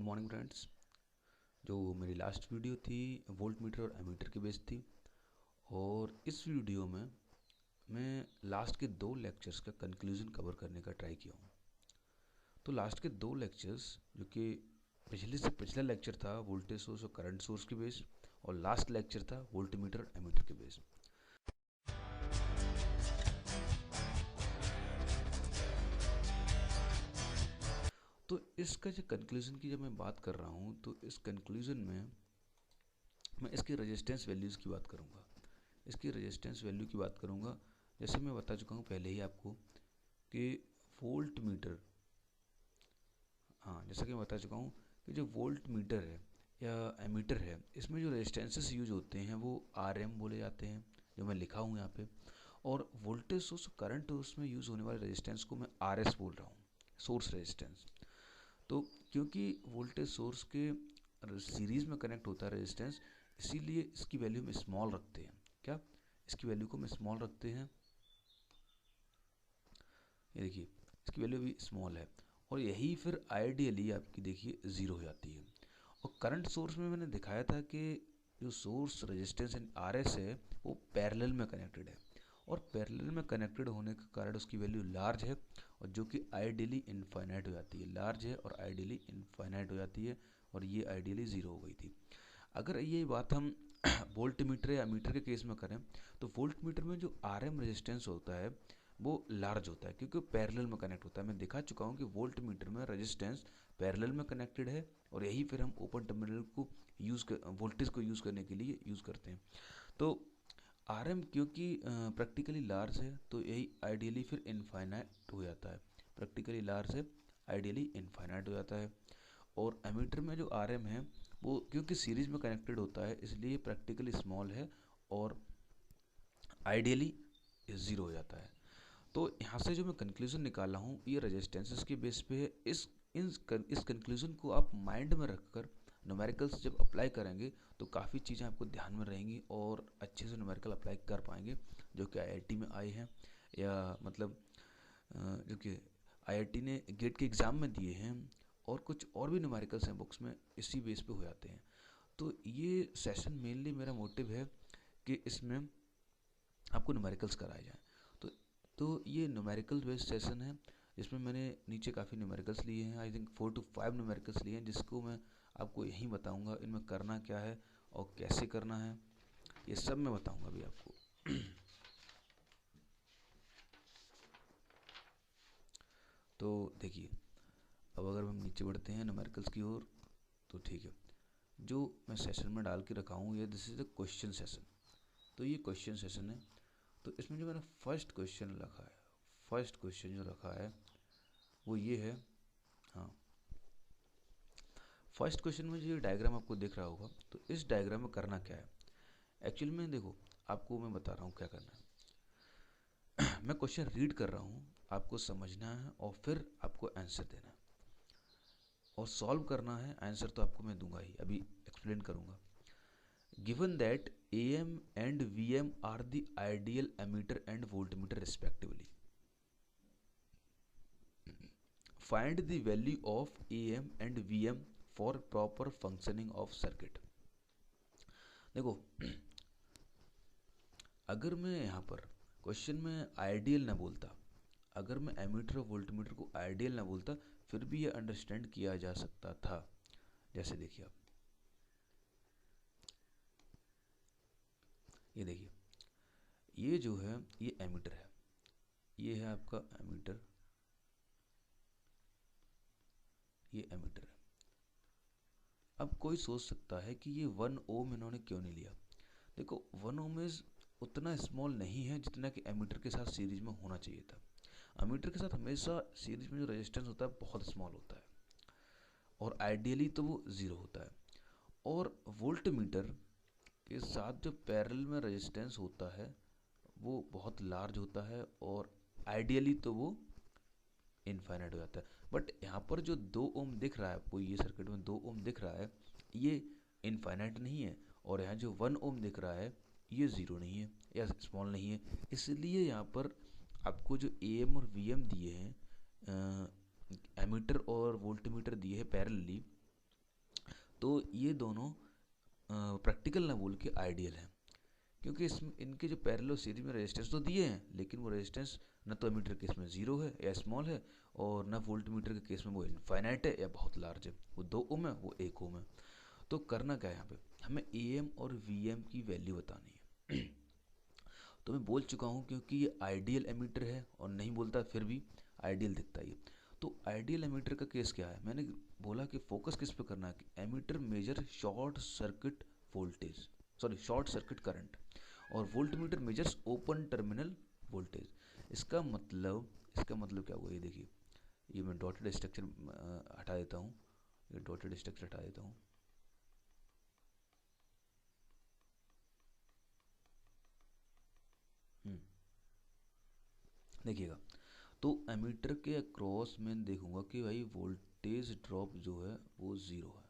Morning friends. जो मेरी last video थी वोल्ट मीटर और एमीटर की बेस थी, और इस वीडियो में मैं लास्ट के दो लेक्चर्स का कंक्लूजन कवर करने का ट्राई किया हूँ। तो लास्ट के दो लेक्चर्स जो कि पिछले से पिछला लेक्चर था वोल्टेज सोर्स और करंट सोर्स की बेस, और लास्ट लेक्चर था वोल्ट मीटर और एमीटर की बेस। तो इसका जो कंक्लूजन की जब मैं बात कर रहा हूँ तो इस कंक्लूजन में मैं इसकी रेजिस्टेंस वैल्यूज़ की बात करूँगा। इसकी रेजिस्टेंस वैल्यू की बात करूँगा। जैसे मैं बता चुका हूँ पहले ही आपको कि वोल्ट मीटर, जैसा कि मैं बता चुका हूँ कि जो वोल्ट मीटर है या एमीटर है, इसमें जो रेजिस्टेंसेस यूज होते हैं वो RM बोले जाते हैं, जो मैं लिखा हूँ यहाँ पे। और वोल्टेज सोर्स करंट उसमें यूज़ होने वाले रेजिस्टेंस को मैं RS बोल रहा हूँ, सोर्स रेजिस्टेंस। तो क्योंकि वोल्टेज सोर्स के सीरीज़ में कनेक्ट होता है रेजिस्टेंस, इसीलिए इसकी वैल्यू में स्मॉल रखते हैं। क्या इसकी वैल्यू को हम स्मॉल रखते हैं? ये देखिए, इसकी वैल्यू भी स्मॉल है, और यही फिर आइडियली आपकी देखिए ज़ीरो हो जाती है। और करंट सोर्स में मैंने दिखाया था कि जो सोर्स रेजिस्टेंस इन RS है वो पैरेलल में कनेक्टेड है, और पैरेलल में कनेक्टेड होने के कारण उसकी वैल्यू लार्ज है, और जो कि आइडियली इनफाइनाइट हो जाती है। लार्ज है और आइडियली इनफाइनाइट हो जाती है, और ये आइडियली ज़ीरो हो गई थी। अगर ये बात हम वोल्ट मीटर या मीटर के केस में करें तो वोल्ट मीटर में जो RM रेजिस्टेंस होता है वो लार्ज होता है, क्योंकि पैरेलल में कनेक्ट होता है। मैं दिखा चुका हूँ कि वोल्ट मीटर में रेजिस्टेंस पैरेलल में कनेक्टेड है, और यही फिर हम ओपन टर्मिनल को वोल्टेज को यूज़ करने के लिए यूज़ करते हैं। तो RM क्योंकि प्रैक्टिकली लार्ज है तो यही आइडियली फिर इनफाइनाइट हो जाता है। प्रैक्टिकली लार्ज है, आइडियली इनफाइनाइट हो जाता है। और एमीटर में जो RM है वो क्योंकि सीरीज में कनेक्टेड होता है, इसलिए प्रैक्टिकली स्मॉल है और आइडियली ज़ीरो हो जाता है। तो यहाँ से जो मैं कंक्लूजन निकाला हूँ ये रेजिस्टेंसेस के बेस पे है। इस कंक्लूजन को आप माइंड में रखकर न्यूमेरिकल्स जब अप्लाई करेंगे तो काफ़ी चीज़ें आपको ध्यान में रहेंगी और अच्छे से न्यूमेरिकल अप्लाई कर पाएंगे, जो कि IIT में आए हैं, या मतलब जो कि IIT ने गेट के एग्ज़ाम में दिए हैं, और कुछ और भी न्यूमेरिकल्स हैं बुक्स में, इसी बेस पे हो जाते हैं। तो ये सेशन मेनली मेरा मोटिव है कि इसमें आपको न्यूमेरिकल्स कराए जाएँ। तो ये न्यूमेरिकल बेस्ड सेशन है, जिसमें मैंने नीचे काफ़ी न्यूमेरिकल्स लिए हैं। आई थिंक 4 to 5 न्यूमेरिकल्स लिए हैं, जिसको मैं आपको यहीं बताऊंगा इनमें करना क्या है और कैसे करना है, ये सब मैं बताऊंगा अभी आपको। तो देखिए, अब अगर हम नीचे बढ़ते हैं न्यूमेरिकल्स की ओर तो ठीक है। जो मैं सेशन में डाल के रखा हूँ ये this is the question session. तो ये क्वेश्चन सेशन है। तो इसमें जो मैंने फर्स्ट क्वेश्चन रखा है, फर्स्ट क्वेश्चन जो रखा है वो ये है। हाँ, फर्स्ट क्वेश्चन में जो ये डायग्राम आपको दिख रहा होगा, तो इस डायग्राम में करना क्या है एक्चुअली में, देखो आपको मैं बता रहा हूँ क्या करना है। मैं क्वेश्चन रीड कर रहा हूँ, आपको समझना है और फिर आपको आंसर देना है और सॉल्व करना है। आंसर तो आपको मैं दूंगा ही, अभी एक्सप्लेन करूँगा। Given that AM and VM are the ideal ammeter and voltmeter respectively, find the value of AM and VM for proper functioning of circuit। देखो, अगर मैं यहाँ पर क्वेश्चन में आइडियल ना बोलता, अगर मैं एमीटर और वोल्टमीटर को आइडियल ना बोलता, फिर भी ये अंडरस्टैंड किया जा सकता था। जैसे देखिए आप, ये देखिए, ये जो है ये एमीटर है, ये है आपका एमीटर, ये एमीटर है। अब कोई सोच सकता है कि ये 1 ओम इन्होंने क्यों नहीं लिया। देखो 1 ओम इज उतना स्मॉल नहीं है जितना कि एमीटर के साथ सीरीज में होना चाहिए था। एमीटर के साथ हमेशा सीरीज में जो रेजिस्टेंस होता है बहुत स्मॉल होता है, और आइडियली तो वो ज़ीरो होता है। और वोल्ट मीटर के साथ जो पैरेलल में रेजिस्टेंस होता है वो बहुत लार्ज होता है, और आइडियली तो वो इनफाइनाइट हो जाता है। बट यहाँ पर जो 2 ओम दिख रहा है आपको, ये सर्किट में 2 ओम दिख रहा है, ये इनफाइनाइट नहीं है। और यहाँ जो 1 ओम दिख रहा है ये ज़ीरो नहीं है या स्मॉल नहीं है। इसलिए यहाँ पर आपको जो AM और VM दिए हैं, एमीटर और वोल्टमीटर दिए हैं पैरेलली, तो ये दोनों प्रैक्टिकल ना बोल के आइडियल हैं, क्योंकि इसमें इनके जो पैरेलल सीरीज में रेजिस्टेंस तो दिए हैं, लेकिन वो रेजिस्टेंस न तो एमीटर के केस में ज़ीरो है या स्मॉल है, और न वोल्ट मीटर के केस में वो इनफाइनाइट है या बहुत लार्ज है। वो 2 ओम है, वो 1 ओम है। तो करना क्या है यहाँ पे, हमें ए एम और वी एम की वैल्यू बतानी है। तो मैं बोल चुका हूँ, क्योंकि ये आइडियल एमीटर है और नहीं बोलता फिर भी आइडियल दिखता है ये। तो आइडियल एमीटर का केस क्या है, मैंने बोला कि फोकस किस पे करना है कि ammeter measure short circuit voltage, sorry short circuit current, और voltmeter measures open terminal voltage. इसका मतलब क्या हुआ, ये देखिए, ये मैं डॉटेड स्ट्रक्चर हटा देता हूँ, ये डॉटेड स्ट्रक्चर हटा देता हूँ। देखिएगा, तो एमीटर के अक्रॉस मैं देखूंगा कि भाई वोल्टेज ड्रॉप जो है वो ज़ीरो है,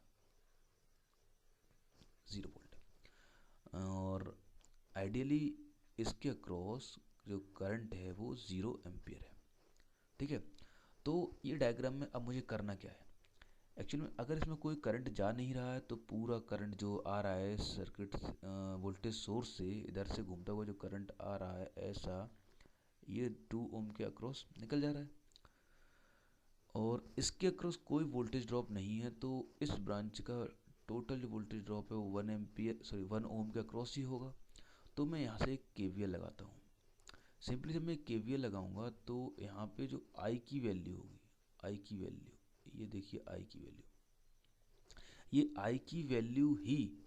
0 वोल्ट है, और आइडियली इसके अक्रॉस जो करंट है वो 0 एम्पियर है। ठीक है, तो ये डायग्राम में अब मुझे करना क्या है, एक्चुअली में अगर इसमें कोई करंट जा नहीं रहा है तो पूरा करंट जो आ रहा है सर्किट वोल्टेज सोर्स से इधर से घूमता हुआ जो करंट आ रहा है ऐसा, ये 2 ओम के अक्रॉस निकल जा रहा है, और इसके अक्रॉस कोई वोल्टेज ड्रॉप नहीं है, तो इस ब्रांच का टोटल जो वोल्टेज ड्रॉप है वो 1 ओम के अक्रॉस ही होगा। तो मैं यहाँ से एक केवीएल लगाता हूँ। सिंपली जब मैं केवीएल लगाऊंगा तो यहाँ पे जो आई की वैल्यू होगी, आई की वैल्यू, ये देखिए आई की वैल्यू, ये आई की वैल्यू ही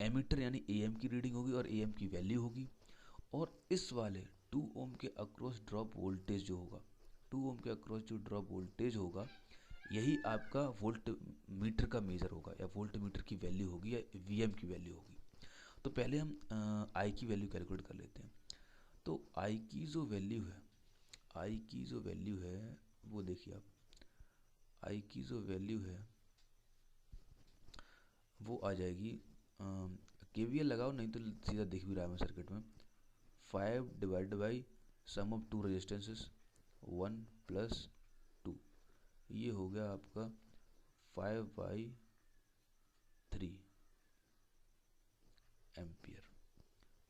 एमीटर यानी एएम की रीडिंग होगी और एएम की वैल्यू होगी, और इस वाले 2 ओम के अक्रॉस ड्रॉप वोल्टेज जो होगा, 2 ओम के अक्रॉस जो ड्रॉप वोल्टेज होगा, यही आपका वोल्ट मीटर का मेजर होगा, या वोल्ट मीटर की वैल्यू होगी, या वीएम की वैल्यू होगी। तो पहले हम आई की वैल्यू कैलकुलेट कर लेते हैं। तो आई की जो वैल्यू है, आई की जो वैल्यू है वो देखिए आप, आई की जो वैल्यू है वो आ जाएगी, केवीएल लगाओ, नहीं तो सीधा दिख भी रहा है सर्किट में, 5 divide by sum of 2 resistances 1 plus 2, ये हो गया आपका 5/3 एम्पियर।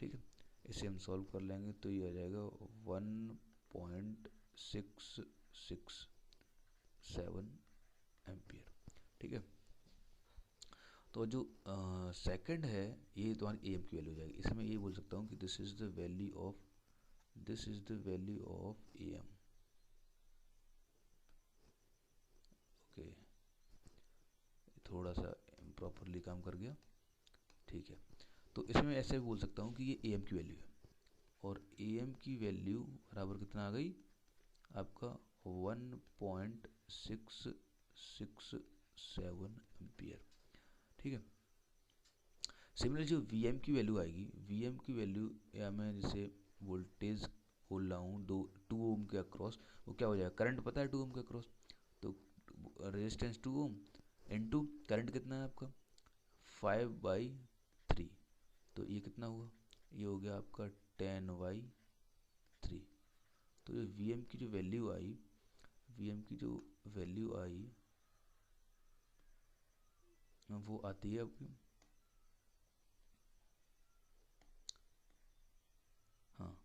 ठीक है, इसे हम सॉल्व कर लेंगे तो ये आ जाएगा 1.667 एम्पियर। ठीक है, तो जो सेकंड है ये तुम्हारी एम की वैल्यू हो जाएगी, इसे मैं ये बोल सकता हूँ कि this is the value of A M. Okay, थोड़ा सा प्रॉपरली काम कर गया। ठीक है, तो इसमें मैं ऐसे भी बोल सकता हूँ कि ये ए एम की वैल्यू है, और ए एम की वैल्यू बराबर कितना आ गई आपका 1.667 एम्पियर। ठीक है, सिमिलर जो वी एम की वैल्यू आएगी, वी एम की वैल्यू, या मैं जैसे वोल्टेज बोल रहा हूँ 2 ओम के अक्रॉस, वो क्या हो जाएगा, करंट पता है 2 ओम के अक्रॉस, तो रेजिस्टेंस 2 ओम इनटू करंट कितना है आपका 5/3, तो ये कितना हुआ, ये हो गया आपका 10/3। तो ये वी एम की जो वैल्यू आई, वी एम की जो वैल्यू आई वो आती है आपकी, हाँ,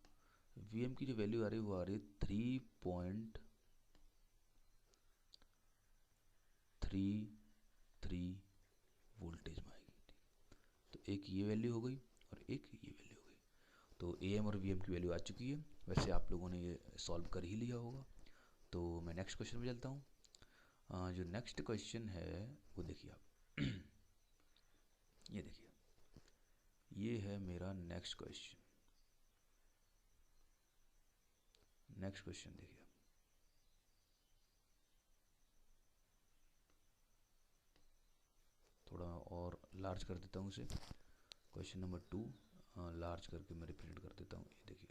वी एम की जो वैल्यू आ रही है वो आ रही है 3.33 वोल्टेज में आएगी। तो एक ये वैल्यू हो गई और एक ये वैल्यू हो गई, तो ए एम और वी एम की वैल्यू आ चुकी है। वैसे आप लोगों ने ये सॉल्व कर ही लिया होगा। तो मैं नेक्स्ट क्वेश्चन में चलता हूँ। जो नेक्स्ट क्वेश्चन है वो देखिए आप, ये देखिए, ये है मेरा नेक्स्ट क्वेश्चन। नेक्स्ट क्वेश्चन देखिए, थोड़ा और लार्ज कर देता हूँ इसे, क्वेश्चन नंबर 2 लार्ज करके मैं रिप्रेजेंट कर देता हूँ। ये देखिए,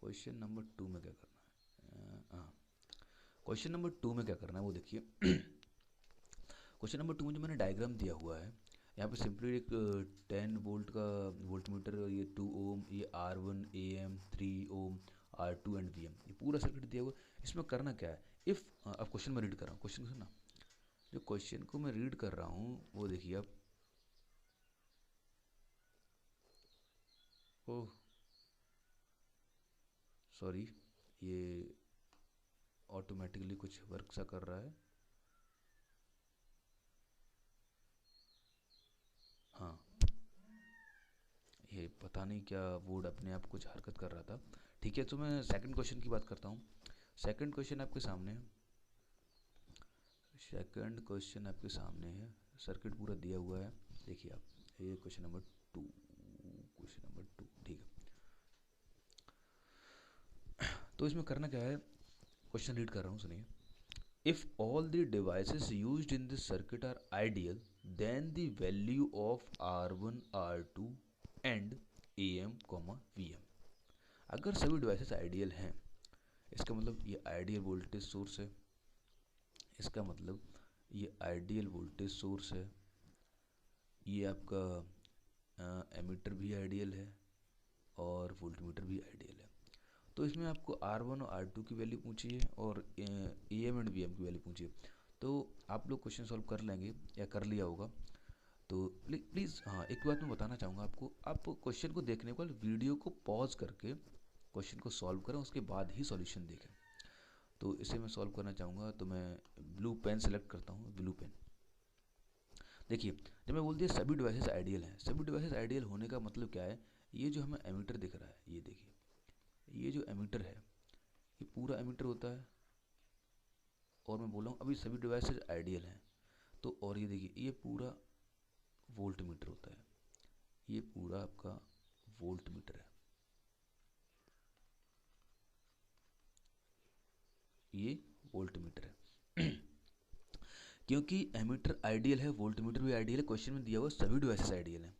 क्वेश्चन नंबर 2 में क्या करना है, हाँ, क्वेश्चन नंबर 2 में क्या करना है वो देखिए। क्वेश्चन नंबर 2 में जो मैंने डायग्राम दिया हुआ है, यहाँ पे सिंपली एक 10 वोल्ट का वोल्ट मीटर, ये 2 ओम, ये R1 AM 3 Om, R2 and VM, ये पूरा सर्किट दिया हुआ है। इसमें करना क्या है, इफ़, अब क्वेश्चन में रीड कर रहा हूँ, क्वेश्चन सुनना, जो क्वेश्चन को मैं रीड कर रहा हूँ वो देखिए आप। ओह सॉरी, ये ऑटोमेटिकली कुछ वर्क सा कर रहा है। हाँ, ये पता नहीं क्या बोर्ड अपने आप कुछ हरकत कर रहा था। ठीक है, तो मैं सेकंड क्वेश्चन की बात करता हूँ। सेकंड क्वेश्चन आपके सामने है। सेकंड क्वेश्चन आपके सामने है, सर्किट पूरा दिया हुआ है। देखिए आप, ये क्वेश्चन नंबर 2, क्वेश्चन नंबर 2। ठीक है, तो इसमें करना क्या है, क्वेश्चन रीड कर रहा हूँ, सुनिए। If all the devices used in this circuit are ideal, then the value of R1, R2 and AM, VM। अगर सभी डिवाइसेस आइडियल हैं, इसका मतलब ये आइडियल वोल्टेज सोर्स है, इसका मतलब ये आइडियल वोल्टेज सोर्स है, ये आपका एमीटर भी आइडियल है और वोल्टमीटर भी आइडियल है। तो इसमें आपको R1 और R2 की वैल्यू पूछी है और AM एंड VM की वैल्यू पूछी है। तो आप लोग क्वेश्चन सॉल्व कर लेंगे या कर लिया होगा। तो प्लीज़ हाँ, एक बात मैं बताना चाहूँगा आपको, आप क्वेश्चन को देखने के बाद वीडियो को पॉज करके क्वेश्चन को सॉल्व करें, उसके बाद ही सॉल्यूशन देखें। तो इसे मैं सॉल्व करना चाहूँगा, तो मैं ब्लू पेन सेलेक्ट करता हूँ, ब्लू पेन। देखिए, जब मैं बोल दिया सभी डिवाइसेस आइडियल हैं, सभी डिवाइसेस आइडियल होने का मतलब क्या है, ये जो हमें एमीटर दिख रहा है, ये देखिए, ये जो एमीटर है ये पूरा एमीटर होता है। और मैं बोल रहा हूँ अभी सभी डिवाइसेस आइडियल हैं, तो और ये देखिए ये पूरा वोल्ट मीटर होता है, ये पूरा आपका वोल्ट मीटर है, ये वोल्ट मीटर है। क्योंकि एमीटर आइडियल है, वोल्ट मीटर भी आइडियल है, क्वेश्चन में दिया हुआ सभी डिवाइसेस आइडियल हैं।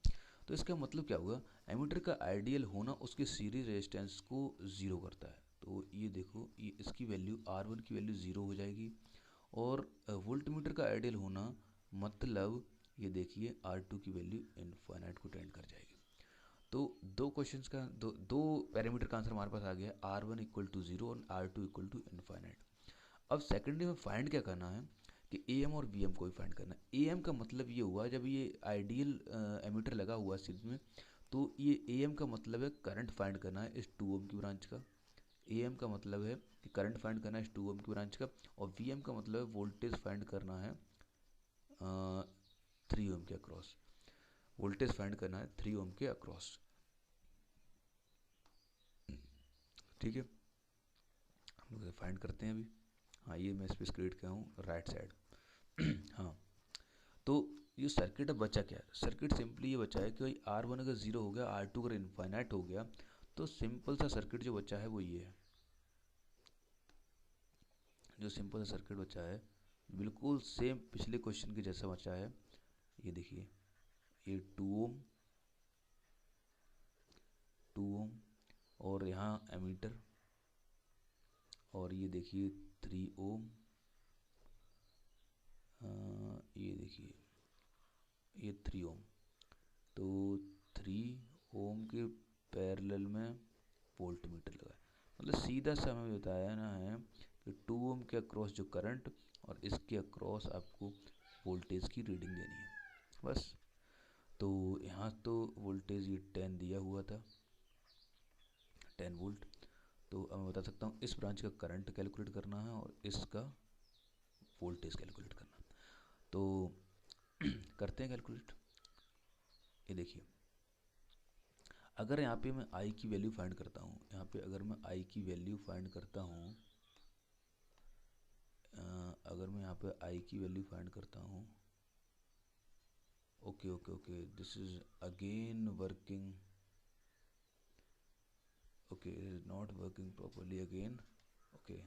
तो इसका मतलब क्या हुआ, एमीटर का आइडियल होना उसके सीरीज रेजिस्टेंस को ज़ीरो करता है। तो ये देखो, ये इसकी वैल्यू R1 की वैल्यू ज़ीरो हो जाएगी। और वोल्ट मीटर का आइडियल होना मतलब ये देखिए R2 की वैल्यू इनफाइनाइट को टेंड कर जाएगी। तो दो क्वेश्चंस का दो पैरामीटर का आंसर हमारे पास आ गया, R1 इक्वल टू ज़ीरो और R2 इक्वल टू इनफाइनाइट। अब सेकेंडरी में फाइंड क्या करना है कि AM और VM को भी फाइंड करना है। AM का मतलब ये हुआ, जब ये आइडियल एमीटर लगा हुआ है सीरीज में, तो ये AM का मतलब है करंट फाइंड करना है इस 2 ओम की ब्रांच का। AM का मतलब है कि करंट फाइंड करना है इस 2 ओम की ब्रांच का। और VM का मतलब है वोल्टेज फाइंड करना है 3 ओम के अक्रॉस, वोल्टेज फाइंड करना है 3 ओम के अक्रॉस। ठीक है, हम लोग फाइंड करते हैं अभी। हाँ, ये मैं इस पर क्रिएट किया हूँ राइट साइड। हाँ, तो ये सर्किट अब बचा क्या है, सर्किट सिंपली ये बचा है कि भाई R1 अगर ज़ीरो हो गया, R2 अगर इनफाइनाइट हो गया, तो सिंपल सा सर्किट जो बचा है वो ये है। जो सिंपल सा सर्किट बचा है बिल्कुल सेम पिछले क्वेश्चन के जैसा बचा है। ये देखिए, ये 2 ओम और यहाँ एमीटर, और ये देखिए 3 ओम, ये देखिए ये 3 ओम। तो 3 ओम के पैरेलल में वोल्ट मीटर लगा है। मतलब सीधा सा हमें बताया ना है कि 2 ओम के अक्रॉस जो करंट और इसके अक्रॉस आपको वोल्टेज की रीडिंग देनी है, बस। तो यहाँ तो वोल्टेज ये 10 दिया हुआ था, 10 वोल्ट। तो अब मैं बता सकता हूँ इस ब्रांच का करंट कैलकुलेट करना है और इसका वोल्टेज कैलकुलेट करना। तो करते हैं कैलकुलेट। ये देखिए, अगर यहाँ पे मैं I की वैल्यू फाइंड करता हूँ, यहाँ पे अगर मैं I की वैल्यू फाइंड करता हूँ, अगर मैं यहाँ पे I की वैल्यू फाइंड करता हूँ, okay okay okay, this is again working, okay, it is not working properly again, okay,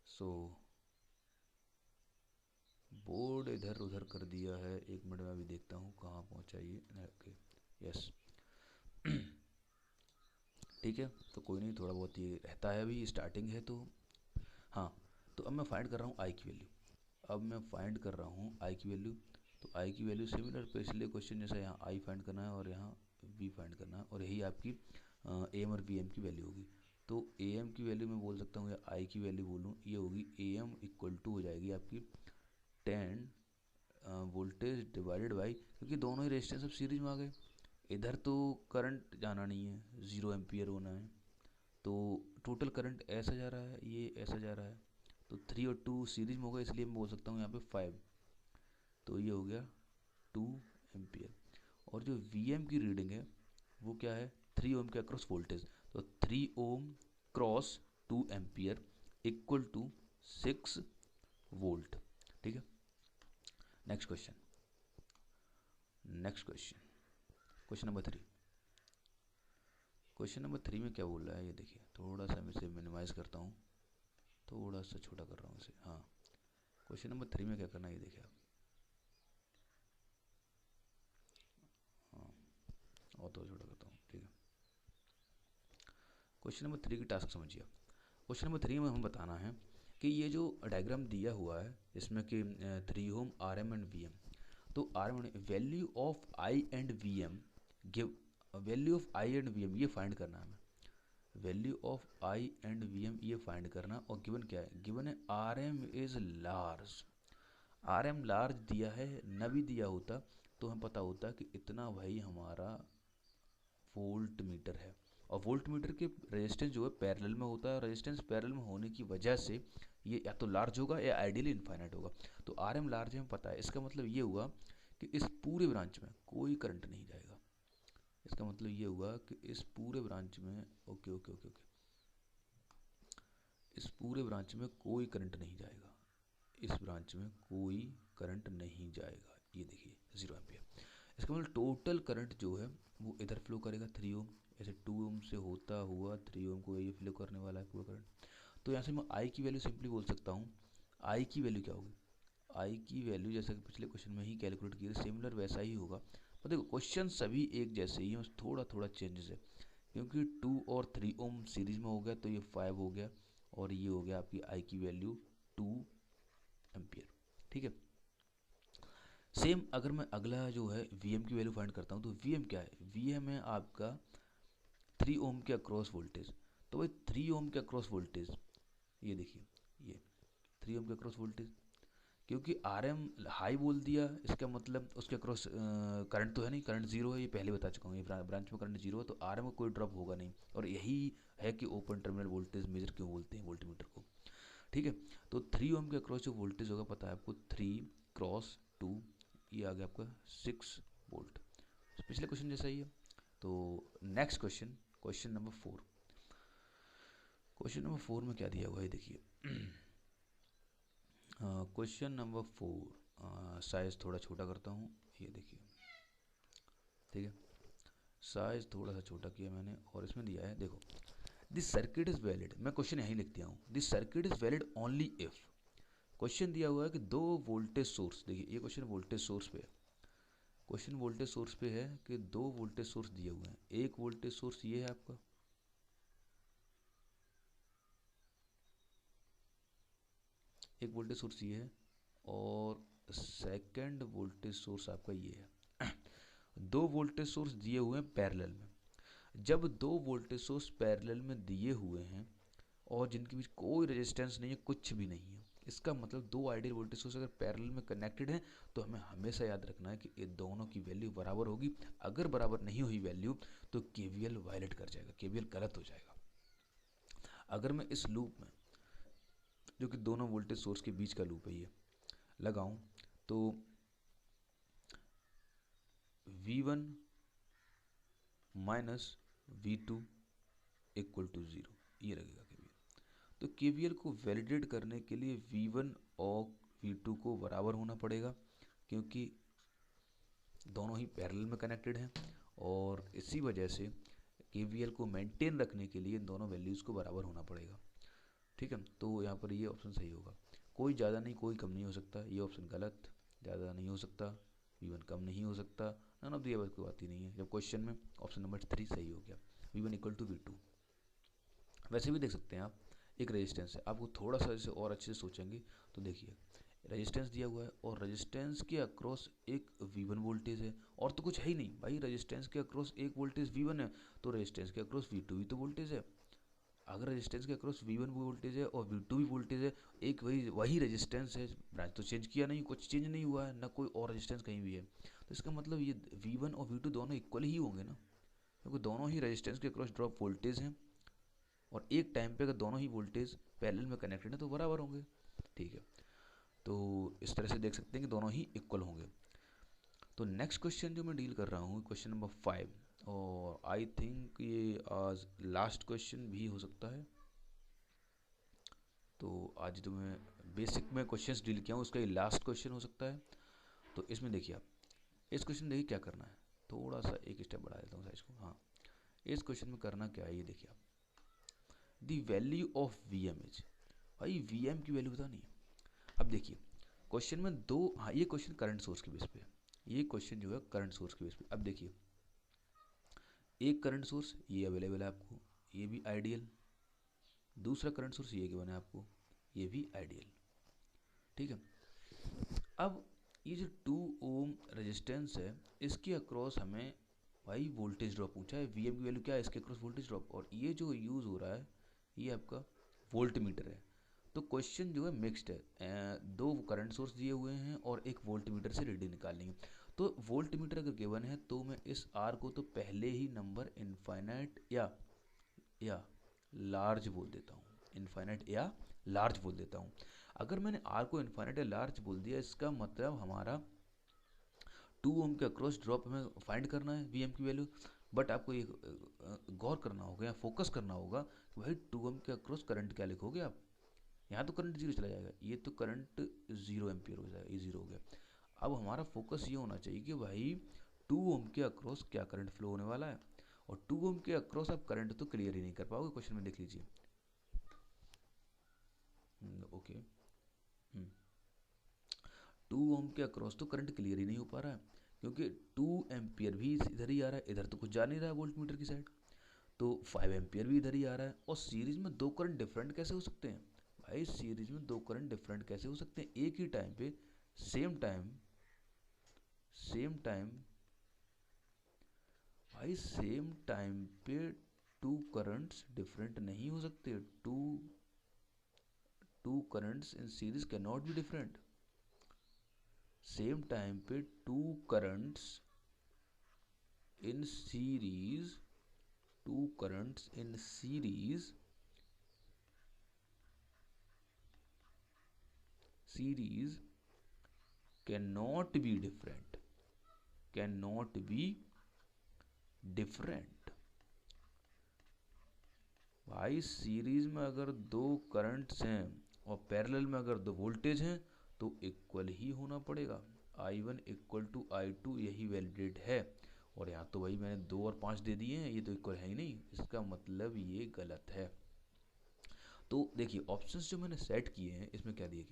so board इधर उधर कर दिया है। एक मिनट में अभी देखता हूँ कहाँ पहुँचा ये, ओके, यस। ठीक है, तो कोई नहीं, थोड़ा बहुत ये रहता है, अभी स्टार्टिंग है तो। हाँ, तो अब मैं फाइंड कर रहा हूँ I की वैल्यू, अब मैं फाइंड कर रहा हूँ I की वैल्यू। तो I की वैल्यू सिमिलर पिछले क्वेश्चन जैसा, यहाँ I फाइंड करना है और यहाँ V फाइंड करना है, और यही आपकी AM और VM की वैल्यू होगी। तो AM की वैल्यू मैं बोल सकता हूँ या I की वैल्यू बोलूँ, ये होगी AM इक्वल टू हो जाएगी आपकी 10 वोल्टेज डिवाइडेड बाई, क्योंकि दोनों ही रेजिस्टेंस अब सीरीज में आ गए, इधर तो करंट जाना नहीं है, 0 एम्पियर होना है, तो टोटल करंट ऐसा जा रहा है, ये ऐसा जा रहा है, तो 3 और 2 सीरीज में होगा, इसलिए मैं बोल सकता हूँ यहाँ पे 5, तो ये हो गया 2 एम्पियर। और जो वी की रीडिंग है वो क्या है, 3 ओम के अक्रॉस वोल्टेज, तो 3 ohm cross 2 ampere equal to 6 volt. ठीक है, next question, next question, question number 3। Question number 3 में क्या बोल रहा है, ये देखिए, थोड़ा सा मैं इसे मिनिमाइज करता हूँ, थोड़ा सा छोटा कर रहा हूँ इसे। हाँ, क्वेश्चन नंबर 3 में क्या करना है, ये देखिए आप, हाँ और तो छोटा करता हूँ। ठीक है, क्वेश्चन नंबर 3 की टास्क समझिए। क्वेश्चन नंबर 3 में हमें बताना है कि ये जो डायग्राम दिया हुआ है इसमें कि 3 ohm R M and V M, तो R M value of I and V M, give value of I and V M ये फाइंड करना है हमें, value of I and V M ये फाइंड करना। और गिवन क्या है, गिवन है R M is large, R M large दिया है, न भी दिया होता तो हमें पता होता कि इतना भाई हमारा वोल्ट मीटर है, और वोल्ट मीटर के रेजिस्टेंस जो है पैरेलल में होता है, और रेजिस्टेंस पैरेलल में होने की वजह से ये या तो लार्ज होगा या आइडियली इनफाइनाइट होगा। तो आर एम लार्ज हमें पता है, इसका मतलब ये हुआ कि इस पूरे ब्रांच में कोई करंट नहीं जाएगा, इसका मतलब ये हुआ कि इस पूरे ब्रांच में, ओके ओके ओके ओके, इस पूरे ब्रांच में कोई करंट नहीं जाएगा, इस ब्रांच में कोई करंट नहीं जाएगा, ये देखिए 0 एम्पियर। इसका मतलब टोटल करंट जो है वो इधर फ्लो करेगा 3 ओम, ऐसे 2 ओम से होता हुआ 3 ओम को ये फ्लो करने वाला है पूरा करंट। तो यहाँ से मैं आई की वैल्यू सिंपली बोल सकता हूँ, आई की वैल्यू क्या होगी, आई की वैल्यू जैसा कि पिछले क्वेश्चन में ही कैलकुलेट किया, सिमिलर वैसा ही होगा। पर देखो क्वेश्चन सभी एक जैसे ही हैं, थोड़ा थोड़ा चेंजेस है, क्योंकि 2 और 3 ओम सीरीज में हो गया तो ये 5 हो गया, और ये हो गया आपकी आई की वैल्यू 2 एम्पियर। ठीक है, सेम अगर मैं अगला जो है वी की वैल्यू फाइंड करता हूँ, तो वी क्या है, वी है आपका 3 ओम के अक्रॉस वोल्टेज, तो भाई 3 ओम के अक्रॉस वोल्टेज, ये देखिए ये 3 ओम के अक्रॉस वोल्टेज, क्योंकि आर एम हाई बोल दिया, इसका मतलब उसके अक्रॉस करंट तो है नहीं, करंट जीरो है, ये पहले बता चुका हूँ, ये ब्रांच में करंट जीरो है, तो आर एम में कोई ड्रॉप होगा नहीं, और यही है कि ओपन टर्मिनल वोल्टेज मेजर क्यों बोलते हैं वोल्टमीटर को। ठीक है, तो 3 ओम के अक्रॉस जो वोल्टेज होगा पता है आपको, 3 × 2, ये आ गया आपका 6 वोल्ट, पिछले क्वेश्चन जैसा ही है। तो next question, question number 4, question number 4 में क्या दिया हुआ है देखिए, क्वेश्चन नंबर 4 साइज थोड़ा छोटा करता हूँ, ये देखिए, ठीक है, साइज थोड़ा सा छोटा किया मैंने, और इसमें दिया है देखो, दिस सर्किट इज वैलिड, मैं क्वेश्चन यहीं लिख दिया हूँ, this circuit is valid only if, question दिया हुआ है कि 2 वोल्टेज सोर्स, देखिए ये क्वेश्चन वोल्टेज सोर्स पे है, क्वेश्चन वोल्टेज सोर्स पे है कि 2 वोल्टेज सोर्स दिए हुए हैं, एक वोल्टेज सोर्स ये है आपका, एक वोल्टेज सोर्स ये है, और सेकंड वोल्टेज सोर्स आपका ये है। 2 वोल्टेज सोर्स दिए हुए हैं पैरेलल में, जब 2 वोल्टेज सोर्स पैरेलल में दिए हुए हैं और जिनके बीच कोई रेजिस्टेंस नहीं है, कुछ भी नहीं है, इसका मतलब 2 आइडियल वोल्टेज सोर्स अगर पैरेलल में कनेक्टेड हैं तो हमें हमेशा याद रखना है कि ये दोनों की वैल्यू बराबर होगी, अगर बराबर नहीं हुई वैल्यू तो केवीएल वायलेट कर जाएगा, केवीएल गलत हो जाएगा। अगर मैं इस लूप में, जो कि दोनों वोल्टेज सोर्स के बीच का लूप है, ये लगाऊं, तो V1 minus V2 equal to 0, ये लगेगा केवीएल। तो केवीएल को वैलिडेट करने के लिए V1 और V2 को बराबर होना पड़ेगा, क्योंकि दोनों ही पैरेलल में कनेक्टेड हैं, और इसी वजह से केवीएल को मेंटेन रखने के लिए इन दोनों वैल्यूज़ को बराबर होना पड़ेगा। ठीक है, तो यहाँ पर ये ऑप्शन सही होगा, कोई ज़्यादा नहीं कोई कम नहीं हो सकता, ये ऑप्शन गलत, ज़्यादा नहीं हो सकता, V1 कम नहीं हो सकता, नन ऑफ दी अबव कोई बात ही नहीं है, जब क्वेश्चन में ऑप्शन नंबर 3 सही हो गया, V1 इक्वल टू V2। वैसे भी देख सकते हैं आप, एक रेजिस्टेंस है, आपको थोड़ा सा इसे और अच्छे से सोचेंगे तो देखिए, रेजिस्टेंस दिया हुआ है और रेजिस्टेंस के अक्रॉस एक V1 वोल्टेज है, और तो कुछ है ही नहीं भाई, रेजिस्टेंस के अक्रॉस एक वोल्टेज V1 है, तो रेजिस्टेंस के अक्रॉस V2 भी तो वोल्टेज है, अगर रेजिस्टेंस के अक्रॉस V1 भी वोल्टेज है और V2 भी वोल्टेज है, एक वही रेजिस्टेंस है, ब्रांच तो चेंज किया नहीं, कुछ चेंज नहीं हुआ है, ना कोई और रेजिस्टेंस कहीं भी है, तो इसका मतलब ये V1 और V2 दोनों इक्वल ही होंगे ना, क्योंकि दोनों ही रेजिस्टेंस के अक्रॉस ड्रॉप वोल्टेज हैं, और एक टाइम पे अगर दोनों ही वोल्टेज पैरेलल में कनेक्टेड है तो बराबर होंगे। ठीक है, तो इस तरह से देख सकते हैं कि दोनों ही इक्वल होंगे। तो नेक्स्ट क्वेश्चन जो मैं डील कर रहा हूँ, क्वेश्चन नंबर 5, और आई थिंक ये आज लास्ट क्वेश्चन भी हो सकता है। तो आज जो मैं बेसिक में क्वेश्चंस डील किया हूँ उसका ये लास्ट क्वेश्चन हो सकता है। तो इसमें देखिए आप, इस क्वेश्चन देखिए क्या करना है, थोड़ा सा एक स्टेप बढ़ा देता हूँ साइज को। हाँ, इस क्वेश्चन में करना क्या है ये देखिए आप, the value of V M is, भाई वी एम की वैल्यू बतानी है। अब देखिए क्वेश्चन में दो, हाँ ये क्वेश्चन करंट सोर्स के बेस पे है, ये क्वेश्चन जो है करंट सोर्स के बेस पे। अब देखिए एक करंट सोर्स ये अवेलेबल है आपको, ये भी आइडियल, दूसरा करंट सोर्स ये गिवन है आपको, ये भी आइडियल। ठीक है, अब ये जो 2 ओम रेजिस्टेंस है इसके अक्रॉस हमें भाई वोल्टेज ड्रॉप पूछा है, वी एम की वैल्यू क्या है इसके अक्रॉस वोल्टेज ड्रॉप, और ये जो यूज़ हो रहा है ये आपका वोल्ट मीटर है। तो क्वेश्चन जो है मिक्स्ड है, दो करंट सोर्स दिए हुए हैं और एक वोल्ट मीटर से रीडिंग निकालनी है। तो वोल्ट मीटर अगर गिवन है तो मैं इस आर को तो पहले ही नंबर इनफाइनाइट या लार्ज बोल देता हूँ, इनफाइनाइट या लार्ज बोल देता हूँ। अगर मैंने आर को इनफाइनाइट या लार्ज बोल दिया, इसका मतलब हमारा 2 ओम के अक्रॉस ड्रॉप हमें फाइंड करना है वी एम की वैल्यू। बट आपको ये गौर करना होगा या फोकस करना होगा कि भाई 2 ओम के अक्रॉस करंट क्या लिखोगे आप, यहाँ तो करंट जीरो चला जाएगा, ये तो करंट 0 एम्पियर हो जाएगा, ये जीरो हो गया। अब हमारा फोकस ये होना चाहिए कि भाई 2 ओम के अक्रॉस क्या करंट फ्लो होने वाला है, और 2 ओम के अक्रॉस आप करंट तो क्लियर ही नहीं कर पाओगे, क्वेश्चन में देख लीजिए। ओके, 2 ओम के अक्रॉस तो करंट क्लियर ही नहीं हो पा रहा है, क्योंकि 2 एम्पियर भी इधर ही आ रहा है, इधर तो कुछ जा नहीं रहा है वोल्ट मीटर की साइड, तो 5 एम्पियर भी इधर ही आ रहा है, और सीरीज में दो करंट डिफरेंट कैसे हो सकते हैं भाई, सीरीज में दो करंट डिफरेंट कैसे हो सकते हैं, एक ही टाइम पे सेम टाइम भाई सेम टाइम पे टू करंट्स डिफरेंट नहीं हो सकते, two currents in series can not be different. Same time पे two currents in series, two currents in series cannot be different। भाई सीरीज में अगर दो करंट्स हैं और पैरेलल में अगर दो वोल्टेज हैं तो इक्वल ही होना पड़ेगा, I1 इक्वल टू I2, यही वैलिडेट है। और यहाँ तो भाई मैंने 2 और 5 दे दिए हैं, ये तो इक्वल है ही नहीं, इसका मतलब ये गलत है। तो देखिए ऑप्शंस जो मैंने सेट किए हैं इसमें क्या दिए,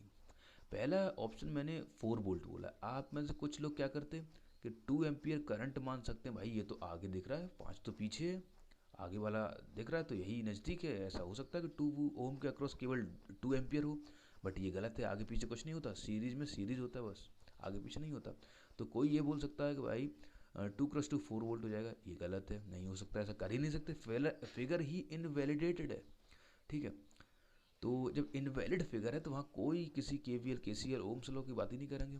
पहला ऑप्शन मैंने 4 वोल्ट बोला, आप में से कुछ लोग क्या करते हैं कि 2 एम्पियर करंट मान सकते हैं, भाई ये तो आगे दिख रहा है, 5 तो पीछे है, आगे वाला दिख रहा है तो यही नज़दीक है, ऐसा हो सकता है कि 2 ओम के अक्रॉस केवल 2 एम्पियर हो, बट ये गलत है, आगे पीछे कुछ नहीं होता, सीरीज में सीरीज होता है बस, आगे पीछे नहीं होता। तो कोई ये बोल सकता है कि भाई 2 × 2 4 वोल्ट हो जाएगा, ये गलत है, नहीं हो सकता, ऐसा कर ही नहीं सकते, फिगर ही इनवैलिडेटेड है। ठीक है, तो जब इनवैलिड फिगर है तो वहाँ कोई किसी केवीएल केसीएल ओम्स लॉ की बात ही नहीं करेंगे।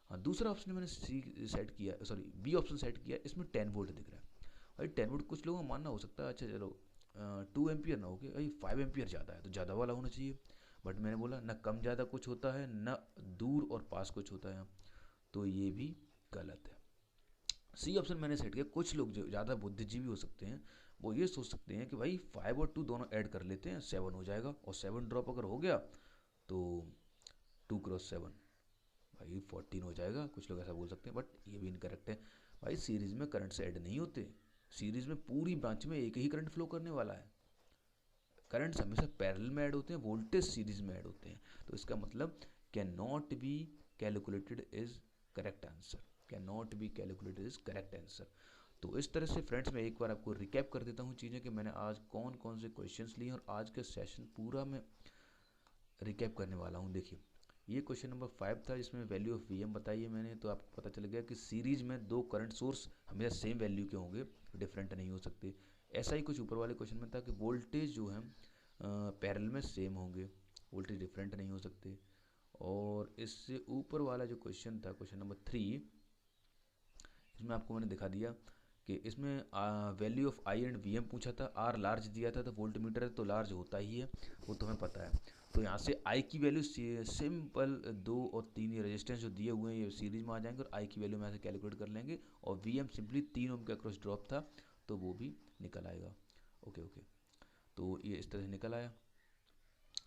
हाँ, दूसरा ऑप्शन मैंने सी सेट किया, सॉरी बी ऑप्शन सेट किया, इसमें 10 वोल्ट दिख रहा है, भाई 10 वोल्ट कुछ लोगों को मानना हो सकता है, अच्छा चलो 2 एम्पियर ना हो गया भाई, 5 एम्पियर ज़्यादा है तो ज़्यादा वाला होना चाहिए, बट मैंने बोला ना कम ज़्यादा कुछ होता है, ना दूर और पास कुछ होता है, तो ये भी गलत है। सी ऑप्शन मैंने सेट किया, कुछ लोग जो ज़्यादा बुद्धिजीवी हो सकते हैं वो ये सोच सकते हैं कि भाई 5 और 2 दोनों ऐड कर लेते हैं, 7 हो जाएगा, और 7 ड्रॉप अगर हो गया तो 2 × 7 भाई 14 हो जाएगा, कुछ लोग ऐसा बोल सकते हैं, बट ये भी इनकरेक्ट है। भाई सीरीज में करंट से ऐड नहीं होते, सीरीज में पूरी ब्रांच में एक ही करंट फ्लो करने वाला है, करंट्स हमेशा पैरेलल में ऐड होते हैं, वोल्टेज सीरीज में ऐड होते हैं, तो इसका मतलब can not be calculated is correct answer, can not be calculated is correct answer. तो इस तरह से फ्रेंड्स मैं एक बार आपको रिकैप कर देता हूँ चीज़ें कि मैंने आज कौन कौन से क्वेश्चंस लिए और आज के सेशन पूरा मैं रिकैप करने वाला हूँ। देखिए ये क्वेश्चन नंबर 5 था जिसमें वैल्यू ऑफ वी एम बताई है मैंने, तो आपको पता चल गया कि सीरीज में दो करंट सोर्स हमेशा सेम वैल्यू के होंगे, डिफरेंट नहीं हो सकते। ऐसा ही कुछ ऊपर वाले क्वेश्चन में था कि वोल्टेज जो है पैरेलल में सेम होंगे, वोल्टेज डिफरेंट नहीं हो सकते। और इससे ऊपर वाला जो क्वेश्चन था, क्वेश्चन नंबर 3, इसमें आपको मैंने दिखा दिया कि इसमें value of I and V M पूछा था। आर लार्ज दिया था, तो वोल्ट मीटर तो लार्ज होता ही है, वो तो हमें पता है। तो यहाँ से आई की वैल्यू सिंपल 2 और 3 ये रेजिस्टेंस जो दिए हुए हैं ये सीरीज में आ जाएंगे, और आई की वैल्यू में यहाँ से कैलकुलेट कर लेंगे। और वी एम सिंपली 3 ओम के अक्रॉस ड्रॉप था, तो वो भी निकल आएगा। ओके ओके, तो ये इस तरह से निकल आया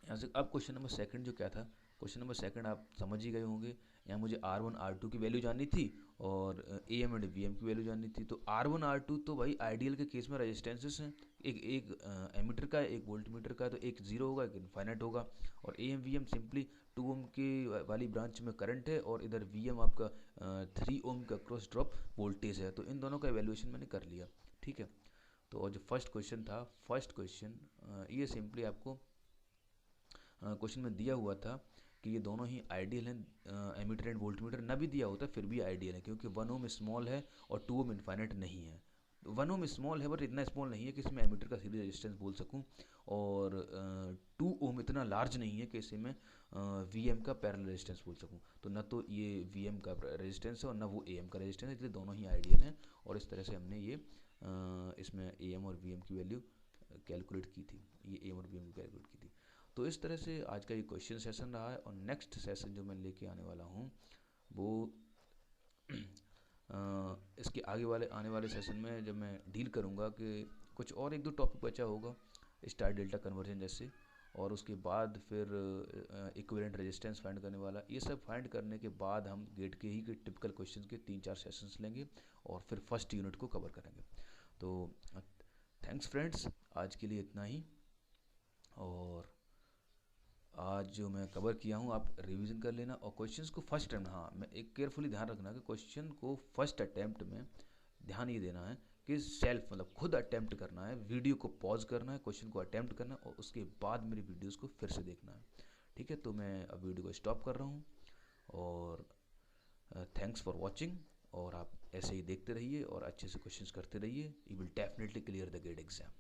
यहाँ से। अब क्वेश्चन नंबर सेकंड जो क्या था, क्वेश्चन नंबर सेकंड आप समझ ही गए होंगे। यहाँ मुझे R1 R2 की वैल्यू जाननी थी और A M and V M की वैल्यू जाननी थी। तो R1 R2 तो भाई आइडियल के केस में रेजिस्टेंसेस हैं, एक एमीटर का है, एक वोल्ट मीटर का है, तो एक जीरो होगा, एक इनफाइनाइट होगा। और A M V M simply 2 ohm की वाली ब्रांच में करंट है, और इधर वी एम आपका 3 ओम का क्रॉस ड्रॉप वोल्टेज है। तो इन दोनों का एवेल्यूएशन मैंने कर लिया, ठीक है। तो और जो फर्स्ट क्वेश्चन था, फर्स्ट क्वेश्चन ये सिंपली आपको क्वेश्चन में दिया हुआ था कि ये दोनों ही आइडियल हैं। एमीटर एंड वोल्ट मीटर ना भी दिया होता फिर भी आइडियल है, क्योंकि 1 ओम स्मॉल है और 2 ओम इनफाइनाइट नहीं है। 1 ओम स्मॉल है बट इतना स्मॉल नहीं है कि इसमें एमीटर का सीरीज रेजिस्टेंस बोल सकूं, और 2 ओम इतना लार्ज नहीं है कि इसे मैं वी एम का पैरेलल रेजिस्टेंस बोल सकूं। तो ना तो ये वी एम का रेजिस्टेंस है और ना वो ए एम का रेजिस्टेंस है, इसलिए दोनों ही आइडियल हैं। और इस तरह से हमने ये इसमें ए एम और वी एम की वैल्यू कैलकुलेट की थी, ये ए एम और वी एम की कैलकुलेट की थी। तो इस तरह से आज का ये क्वेश्चन सेशन रहा है। और नेक्स्ट सेशन जो मैं लेके आने वाला हूँ वो इसके आगे वाले आने वाले सेशन में जब मैं डील करूँगा कि कुछ और 1-2 टॉपिक बचा होगा, स्टार डेल्टा कन्वर्जन जैसे, और उसके बाद फिर इक्विवेलेंट रेजिस्टेंस फाइंड करने वाला। ये सब फाइंड करने के बाद हम गेट के ही के टिपिकल क्वेश्चन के 3-4 सेशंस लेंगे और फिर फर्स्ट यूनिट को कवर करेंगे। तो थैंक्स फ्रेंड्स, आज के लिए इतना ही। और आज जो मैं कवर किया हूँ आप रिवीजन कर लेना, और क्वेश्चंस को फर्स्ट टाइम, हाँ मैं एक केयरफुली ध्यान रखना कि क्वेश्चन को फर्स्ट अटैम्प्ट में ध्यान ये देना है कि सेल्फ मतलब खुद अटैम्प्ट करना है, वीडियो को पॉज करना है, क्वेश्चन को अटैम्प्ट करना है, और उसके बाद मेरी वीडियोस को फिर से देखना है, ठीक है। तो मैं अब वीडियो को स्टॉप कर रहा हूँ, और थैंक्स फॉर वॉचिंग। और आप ऐसे ही देखते रहिए और अच्छे से क्वेश्चंस करते रहिए, you will definitely clear the GATE exam.